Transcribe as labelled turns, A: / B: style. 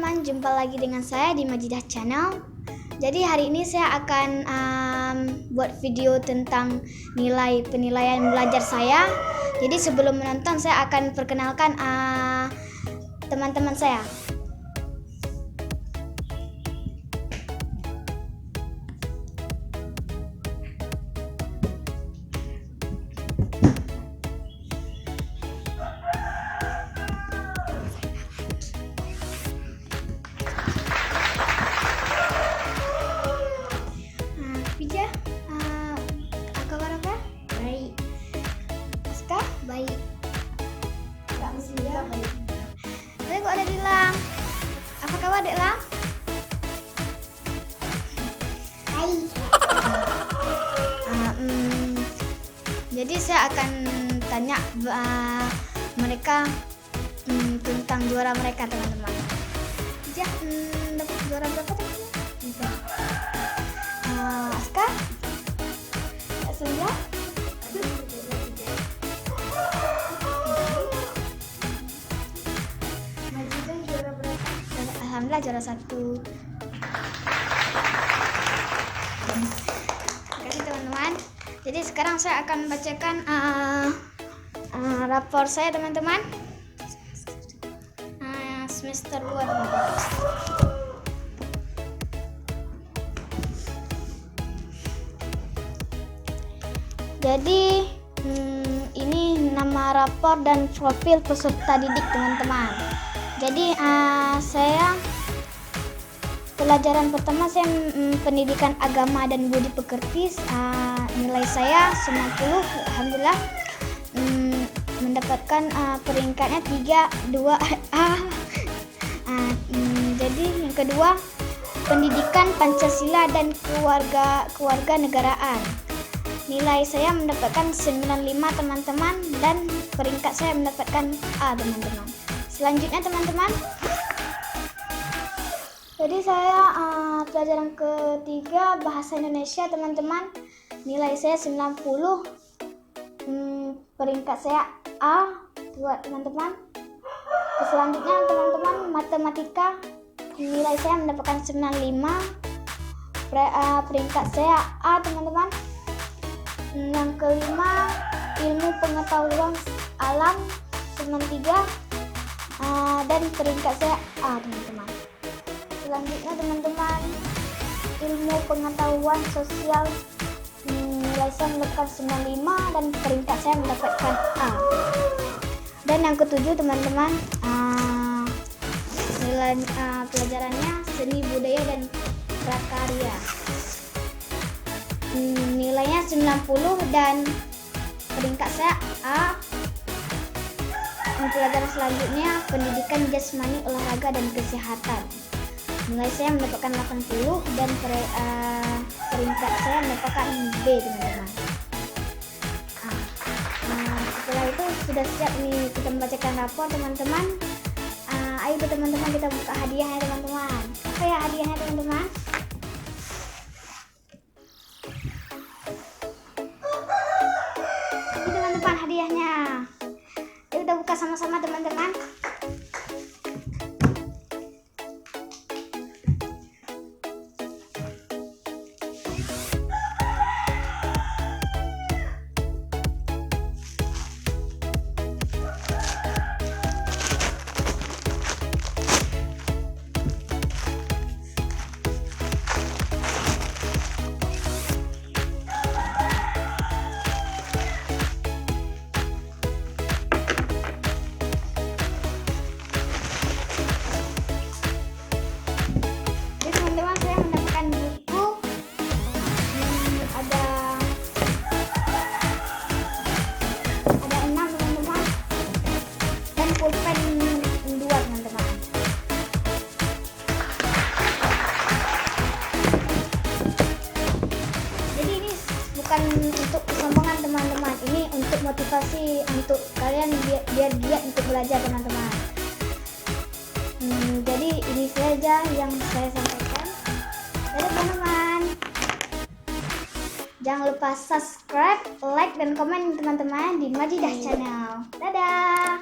A: teman-teman, jumpa lagi dengan saya di Majidah Channel. Jadi hari ini saya akan buat video tentang penilaian belajar saya. Jadi sebelum menonton saya akan perkenalkan teman-teman saya. Pija, kabar apa? Baik. Aska? Baik. Kak Musia? Baik. Tapi kok ada Dilang? Apa kabar Dilang? Baik. Jadi saya akan tanya mereka tentang juara mereka, teman-teman. Pija, dapat juara berapa teman-teman? Aska? Surya? Majidah juara berapa? Alhamdulillah juara 1. Terima kasih teman-teman. Jadi sekarang saya akan bacakan rapor saya teman-teman. Semester 2 teman-teman. Jadi ini nama rapor dan profil peserta didik teman-teman. Jadi pelajaran pertama saya pendidikan agama dan budi pekerti, nilai saya 90, alhamdulillah, mendapatkan peringkatnya 3-2A. Jadi yang kedua pendidikan Pancasila dan keluarga negaraan. Nilai saya mendapatkan 95 teman-teman, dan peringkat saya mendapatkan A teman-teman. Selanjutnya teman-teman, jadi saya pelajaran ketiga bahasa Indonesia teman-teman. Nilai saya 90, peringkat saya A buat teman-teman. Selanjutnya teman-teman, matematika, nilai saya mendapatkan 95, peringkat saya A teman-teman. Yang kelima, ilmu pengetahuan alam 93, dan peringkat saya A teman-teman. Selanjutnya teman-teman, ilmu pengetahuan sosial, nilai saya mendapatkan 95 dan peringkat saya mendapatkan A. Dan yang ketujuh teman-teman, pelajarannya seni budaya dan prakarya, nilainya 90 dan peringkat saya A. Pelajaran selanjutnya pendidikan jasmani, olahraga dan kesehatan, nilai saya mendapatkan 80 dan peringkat saya mendapatkan B teman-teman. Setelah itu sudah siap nih kita membacakan rapor teman-teman. Ayo teman-teman kita buka hadiahnya teman-teman. Apa ya hadiahnya teman-teman? Ini teman-teman hadiahnya. Yuk kita buka sama-sama teman-teman. Untuk kesombongan teman-teman, ini untuk motivasi untuk kalian biar giat untuk belajar teman-teman. Jadi ini saja yang saya sampaikan. Dadah teman-teman, jangan lupa subscribe, like dan komen teman-teman di Majidah Channel. Dadah.